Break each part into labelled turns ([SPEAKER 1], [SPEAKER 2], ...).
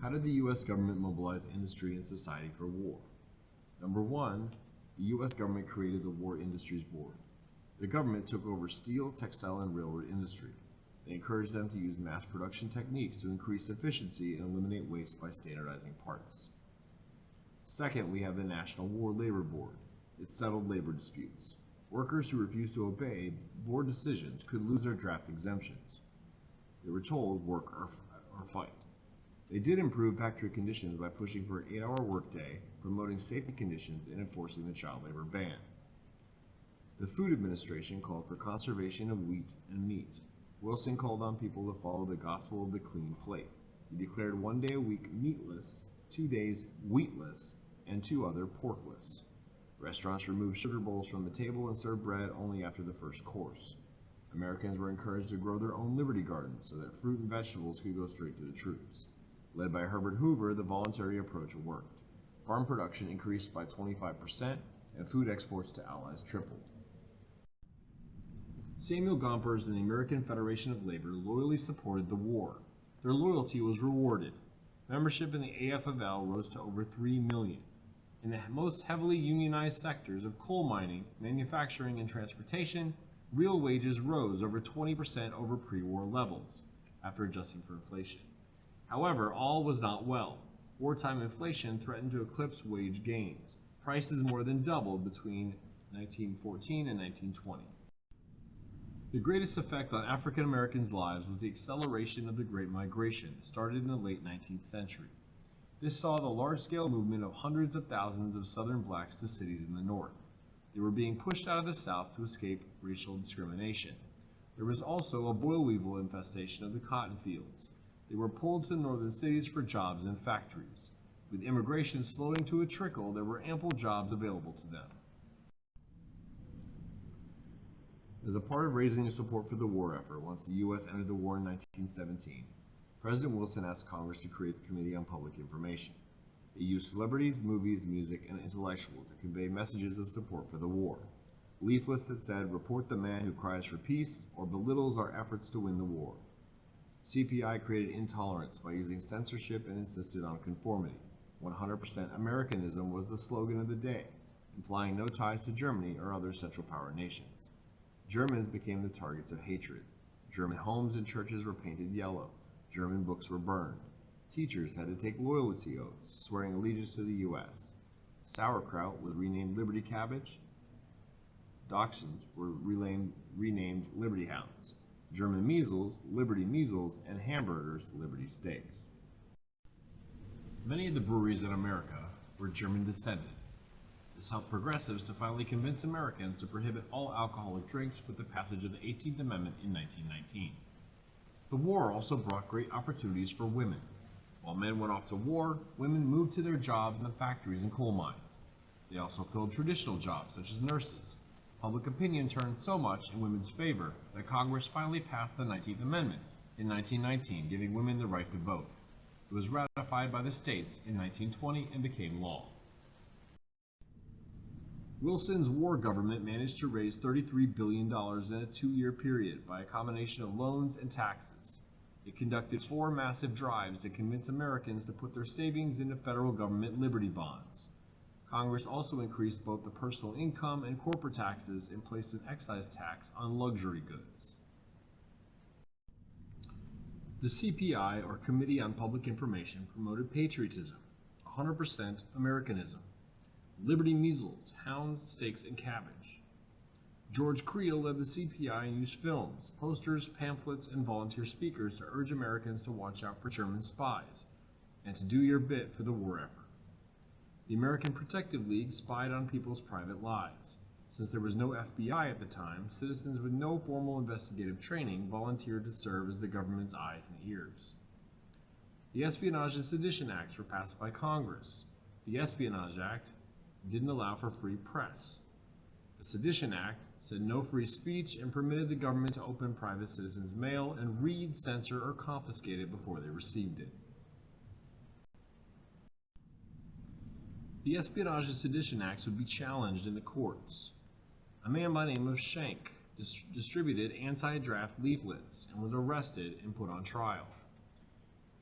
[SPEAKER 1] How did the U.S. government mobilize industry and society for war? Number one, the U.S. government created the War Industries Board. The government took over steel, textile, and railroad industry. They encouraged them to use mass production techniques to increase efficiency and eliminate waste by standardizing parts. Second, we have the National War Labor Board. It settled labor disputes. Workers who refused to obey board decisions could lose their draft exemptions. They were told, work or fight. They did improve factory conditions by pushing for an 8-hour workday, promoting safety conditions, and enforcing the child labor ban. The Food Administration called for conservation of wheat and meat. Wilson called on people to follow the gospel of the clean plate. He declared 1 day a week meatless, 2 days wheatless, and 2 other porkless. Restaurants removed sugar bowls from the table and served bread only after the first course. Americans were encouraged to grow their own Liberty Gardens so that fruit and vegetables could go straight to the troops. Led by Herbert Hoover, the voluntary approach worked. Farm production increased by 25%, and food exports to Allies tripled. Samuel Gompers and the American Federation of Labor loyally supported the war. Their loyalty was rewarded. Membership in the AFL rose to over 3 million. In the most heavily unionized sectors of coal mining, manufacturing, and transportation, real wages rose over 20% over pre-war levels, after adjusting for inflation. However, all was not well. Wartime inflation threatened to eclipse wage gains. Prices more than doubled between 1914 and 1920. The greatest effect on African Americans' lives was the acceleration of the Great Migration, started in the late 19th century. This saw the large-scale movement of hundreds of thousands of Southern blacks to cities in the North. They were being pushed out of the South to escape racial discrimination. There was also a boll weevil infestation of the cotton fields. They were pulled to northern cities for jobs in factories. With immigration slowing to a trickle, there were ample jobs available to them. As a part of raising support for the war effort once the U.S. entered the war in 1917, President Wilson asked Congress to create the Committee on Public Information. It used celebrities, movies, music, and intellectuals to convey messages of support for the war. Leaflets that said, "Report the man who cries for peace," or belittles our efforts to win the war. CPI created intolerance by using censorship and insisted on conformity. 100% Americanism was the slogan of the day, implying no ties to Germany or other Central Power nations. Germans became the targets of hatred. German homes and churches were painted yellow. German books were burned. Teachers had to take loyalty oaths, swearing allegiance to the U.S. Sauerkraut was renamed Liberty Cabbage. Dachshunds were renamed Liberty Hounds. German measles, Liberty Measles, and hamburgers, Liberty Steaks. Many of the breweries in America were German descended. This helped progressives to finally convince Americans to prohibit all alcoholic drinks with the passage of the 18th Amendment in 1919. The war also brought great opportunities for women. While men went off to war, women moved to their jobs in the factories and coal mines. They also filled traditional jobs, such as nurses. Public opinion turned so much in women's favor that Congress finally passed the 19th Amendment in 1919, giving women the right to vote. It was ratified by the states in 1920 and became law. Wilson's war government managed to raise $33 billion in a 2-year period by a combination of loans and taxes. It conducted 4 massive drives to convince Americans to put their savings into federal government Liberty bonds. Congress also increased both the personal income and corporate taxes and placed an excise tax on luxury goods. The CPI, or Committee on Public Information, promoted patriotism, 100% Americanism. Liberty Measles, Hounds, Steaks, and Cabbage. George Creel led the CPI and used films, posters, pamphlets, and volunteer speakers to urge Americans to watch out for German spies and to do your bit for the war effort. The American Protective League spied on people's private lives. Since there was no FBI at the time, citizens with no formal investigative training volunteered to serve as the government's eyes and ears. The Espionage and Sedition Acts were passed by Congress. The Espionage Act didn't allow for free press. The Sedition Act said no free speech and permitted the government to open private citizens' mail and read, censor, or confiscate it before they received it. The Espionage and Sedition Acts would be challenged in the courts. A man by the name of Schenck distributed anti-draft leaflets and was arrested and put on trial.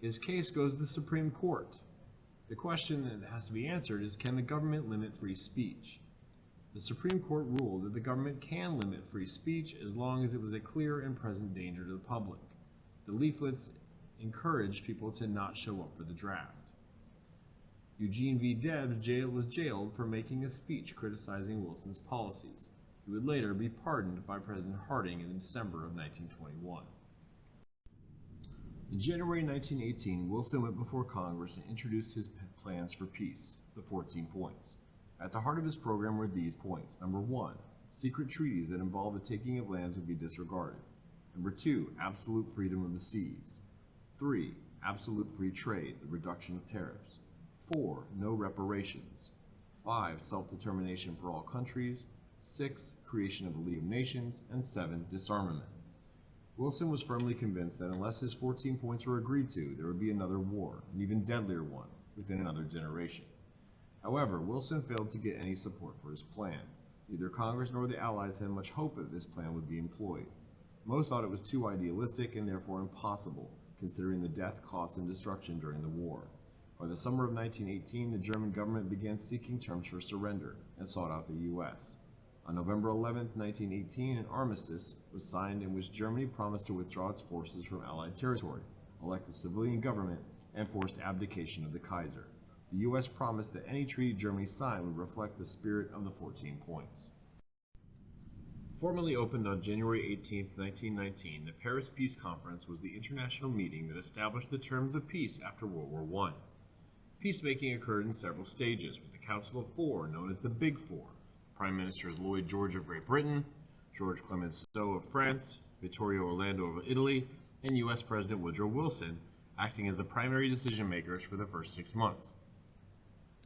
[SPEAKER 1] His case goes to the Supreme Court. The question that has to be answered is, can the government limit free speech? The Supreme Court ruled that the government can limit free speech as long as it was a clear and present danger to the public. The leaflets encouraged people to not show up for the draft. Eugene V. Debs was jailed for making a speech criticizing Wilson's policies. He would later be pardoned by President Harding in December of 1921. In January 1918, Wilson went before Congress and introduced his plans for peace, the 14 points. At the heart of his program were these points. Number 1, secret treaties that involved the taking of lands would be disregarded. Number 2, absolute freedom of the seas. 3, absolute free trade, the reduction of tariffs. 4, no reparations. 5, self-determination for all countries. 6, creation of the League of Nations. And 7, disarmament. Wilson was firmly convinced that unless his 14 points were agreed to, there would be another war, an even deadlier one, within another generation. However, Wilson failed to get any support for his plan. Neither Congress nor the Allies had much hope that this plan would be employed. Most thought it was too idealistic and therefore impossible, considering the death, cost, and destruction during the war. By the summer of 1918, the German government began seeking terms for surrender and sought out the U.S. On November 11, 1918, an armistice was signed in which Germany promised to withdraw its forces from Allied territory, elect a civilian government, and forced abdication of the Kaiser. The U.S. promised that any treaty Germany signed would reflect the spirit of the 14 points. Formally opened on January 18, 1919, the Paris Peace Conference was the international meeting that established the terms of peace after World War I. Peacemaking occurred in several stages, with the Council of Four, known as the Big Four, Prime Ministers Lloyd George of Great Britain, George Clemenceau of France, Vittorio Orlando of Italy, and U.S. President Woodrow Wilson, acting as the primary decision makers for the first 6 months,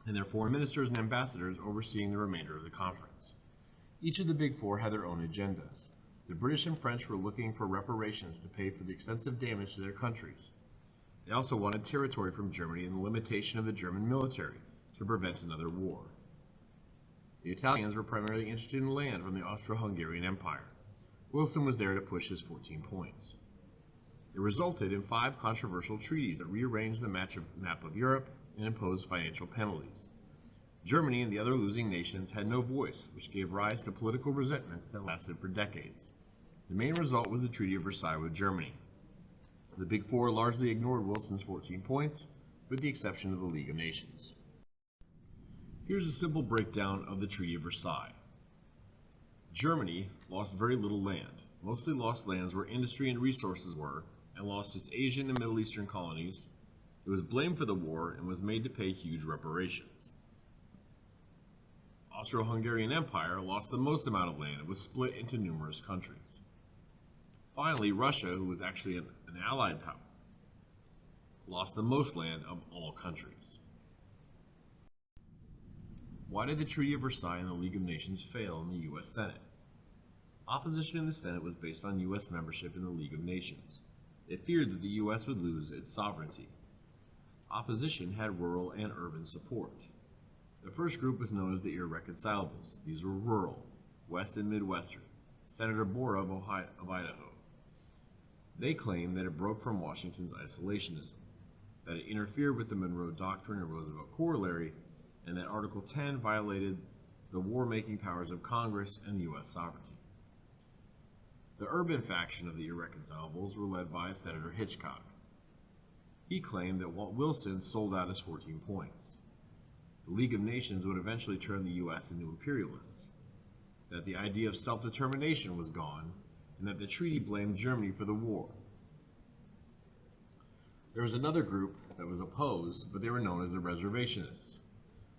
[SPEAKER 1] and their foreign ministers and ambassadors overseeing the remainder of the conference. Each of the Big Four had their own agendas. The British and French were looking for reparations to pay for the extensive damage to their countries. They also wanted territory from Germany and the limitation of the German military to prevent another war. The Italians were primarily interested in land from the Austro-Hungarian Empire. Wilson was there to push his 14 points. It resulted in 5 controversial treaties that rearranged the map of Europe and imposed financial penalties. Germany and the other losing nations had no voice, which gave rise to political resentments that lasted for decades. The main result was the Treaty of Versailles with Germany. The Big Four largely ignored Wilson's 14 points, with the exception of the League of Nations. Here's a simple breakdown of the Treaty of Versailles. Germany lost very little land. Mostly lost lands where industry and resources were, and lost its Asian and Middle Eastern colonies. It was blamed for the war and was made to pay huge reparations. Austro-Hungarian Empire lost the most amount of land and was split into numerous countries. Finally, Russia, who was actually an allied power, lost the most land of all countries. Why did the Treaty of Versailles and the League of Nations fail in the U.S. Senate? Opposition in the Senate was based on U.S. membership in the League of Nations. They feared that the U.S. would lose its sovereignty. Opposition had rural and urban support. The first group was known as the Irreconcilables. These were rural, West and Midwestern. Senator Borah of Idaho. They claimed that it broke from Washington's isolationism, that it interfered with the Monroe Doctrine and Roosevelt Corollary, and that Article 10 violated the war-making powers of Congress and U.S. sovereignty. The urban faction of the Irreconcilables were led by Senator Hitchcock. He claimed that Walt Wilson sold out his 14 points. The League of Nations would eventually turn the U.S. into imperialists, that the idea of self-determination was gone, and that the treaty blamed Germany for the war. There was another group that was opposed, but they were known as the Reservationists.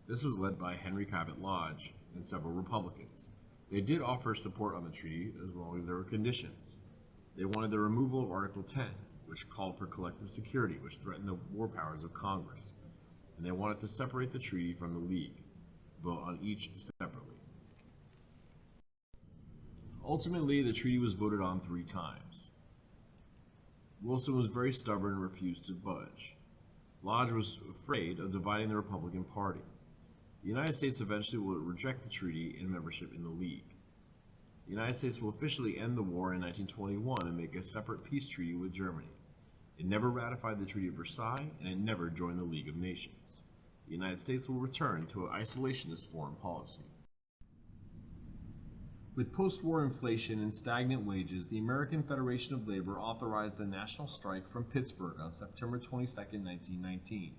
[SPEAKER 1] This was led by Henry Cabot Lodge and several Republicans. They did offer support on the treaty as long as there were conditions. They wanted the removal of Article 10, which called for collective security, which threatened the war powers of Congress. And they wanted to separate the treaty from the League, vote on each separately. Ultimately, the treaty was voted on 3 times. Wilson was very stubborn and refused to budge. Lodge was afraid of dividing the Republican Party. The United States eventually will reject the treaty and membership in the League. The United States will officially end the war in 1921 and make a separate peace treaty with Germany. It never ratified the Treaty of Versailles, and it never joined the League of Nations. The United States will return to an isolationist foreign policy. With post-war inflation and stagnant wages, the American Federation of Labor authorized a national strike from Pittsburgh on September 22, 1919.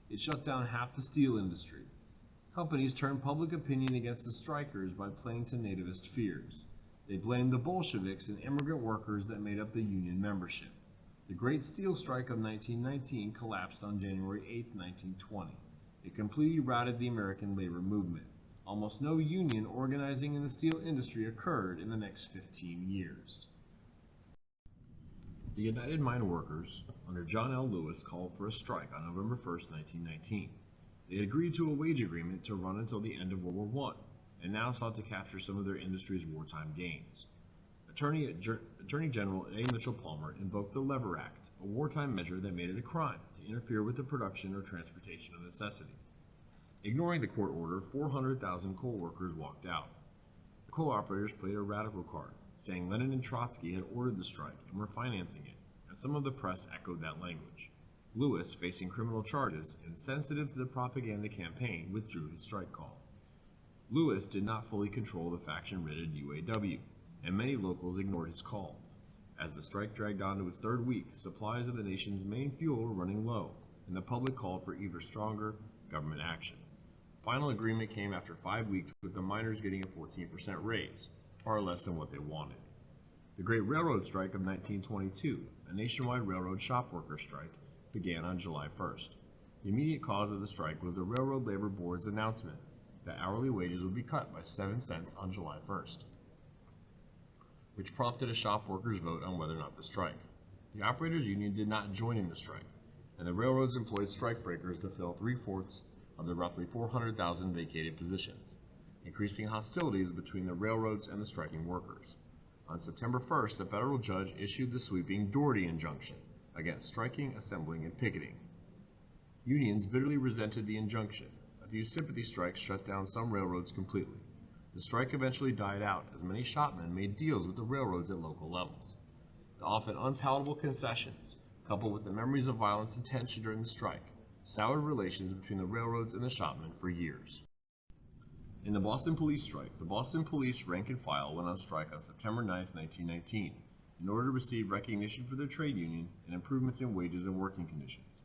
[SPEAKER 1] It shut down half the steel industry. Companies turned public opinion against the strikers by playing to nativist fears. They blamed the Bolsheviks and immigrant workers that made up the union membership. The Great Steel Strike of 1919 collapsed on January 8, 1920. It completely routed the American labor movement. Almost no union organizing in the steel industry occurred in the next 15 years. The United Mine Workers, under John L. Lewis, called for a strike on November 1, 1919. They had agreed to a wage agreement to run until the end of World War I, and now sought to capture some of their industry's wartime gains. Attorney General A. Mitchell Palmer invoked the Lever Act, a wartime measure that made it a crime to interfere with the production or transportation of necessities. Ignoring the court order, 400,000 coal workers walked out. The coal operators played a radical card, saying Lenin and Trotsky had ordered the strike and were financing it, and some of the press echoed that language. Lewis, facing criminal charges, insensitive to the propaganda campaign, withdrew his strike call. Lewis did not fully control the faction-ridden UAW, and many locals ignored his call. As the strike dragged on to its third week, supplies of the nation's main fuel were running low, and the public called for even stronger government action. Final agreement came after 5 weeks, with the miners getting a 14% raise, far less than what they wanted. The Great Railroad Strike of 1922, a nationwide railroad shop worker strike, began on July 1st. The immediate cause of the strike was the Railroad Labor Board's announcement that hourly wages would be cut by 7 cents on July 1st, which prompted a shop workers' vote on whether or not to strike. The operators' union did not join in the strike, and the railroads employed strikebreakers to fill 3/4 of the roughly 400,000 vacated positions, increasing hostilities between the railroads and the striking workers. On September 1st, a federal judge issued the sweeping Doherty injunction against striking, assembling, and picketing. Unions bitterly resented the injunction. A few sympathy strikes shut down some railroads completely. The strike eventually died out as many shopmen made deals with the railroads at local levels. The often unpalatable concessions, coupled with the memories of violence and tension during the strike, soured relations between the railroads and the shopmen for years. In the Boston police strike, the Boston police rank and file went on strike on September 9, 1919, in order to receive recognition for their trade union and improvements in wages and working conditions.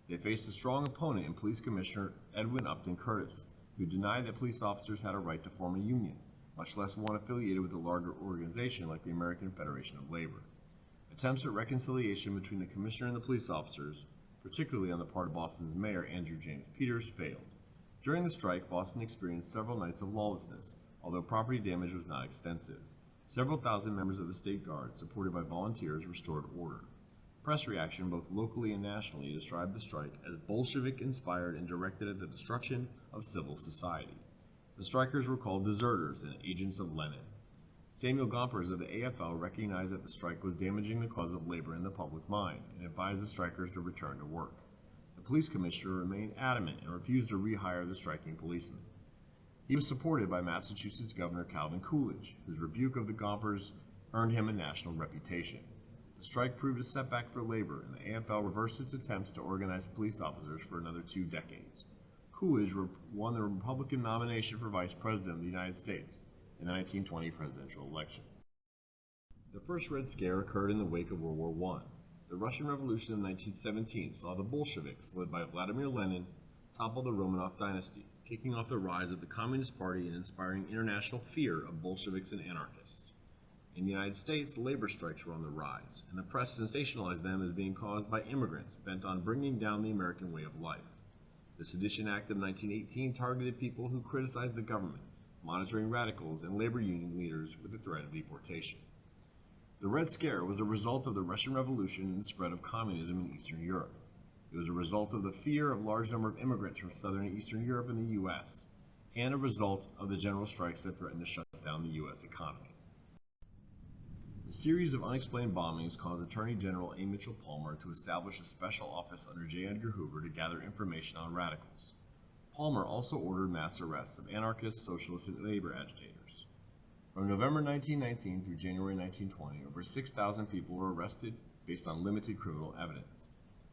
[SPEAKER 1] They faced a strong opponent in Police Commissioner Edwin Upton Curtis, who denied that police officers had a right to form a union, much less one affiliated with a larger organization like the American Federation of Labor. Attempts at reconciliation between the commissioner and the police officers, particularly on the part of Boston's mayor Andrew James Peters, failed. During the strike, Boston experienced several nights of lawlessness, although property damage was not extensive. Several thousand members of the State Guard, supported by volunteers, restored order. Press reaction, both locally and nationally, described the strike as Bolshevik-inspired and directed at the destruction of civil society. The strikers were called deserters and agents of Lenin. Samuel Gompers of the AFL recognized that the strike was damaging the cause of labor in the public mind and advised the strikers to return to work. The police commissioner remained adamant and refused to rehire the striking policemen. He was supported by Massachusetts Governor Calvin Coolidge, whose rebuke of the Gompers earned him a national reputation. The strike proved a setback for labor, and the AFL reversed its attempts to organize police officers for another 2 decades. Coolidge won the Republican nomination for Vice President of the United States in the 1920 presidential election. The first Red Scare occurred in the wake of World War I. The Russian Revolution of 1917 saw the Bolsheviks, led by Vladimir Lenin, topple the Romanov dynasty, kicking off the rise of the Communist Party and inspiring international fear of Bolsheviks and anarchists. In the United States, labor strikes were on the rise, and the press sensationalized them as being caused by immigrants bent on bringing down the American way of life. The Sedition Act of 1918 targeted people who criticized the government, monitoring radicals and labor union leaders with the threat of deportation. The Red Scare was a result of the Russian Revolution and the spread of communism in Eastern Europe. It was a result of the fear of a large number of immigrants from Southern and Eastern Europe and the U.S., and a result of the general strikes that threatened to shut down the U.S. economy. A series of unexplained bombings caused Attorney General A. Mitchell Palmer to establish a special office under J. Edgar Hoover to gather information on radicals. Palmer also ordered mass arrests of anarchists, socialists, and labor agitators. From November 1919 through January 1920, over 6,000 people were arrested, based on limited criminal evidence.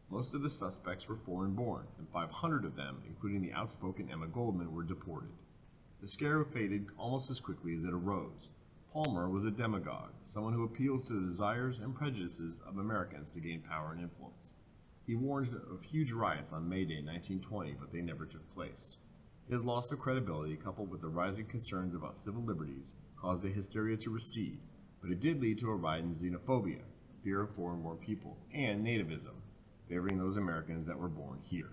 [SPEAKER 1] Most of the suspects were foreign-born, and 500 of them, including the outspoken Emma Goldman, were deported. The scare faded almost as quickly as it arose. Palmer was a demagogue, someone who appeals to the desires and prejudices of Americans to gain power and influence. He warned of huge riots on May Day 1920, but they never took place. His loss of credibility, coupled with the rising concerns about civil liberties, caused the hysteria to recede, but it did lead to a rise in xenophobia, fear of foreign-born people, and nativism, favoring those Americans that were born here.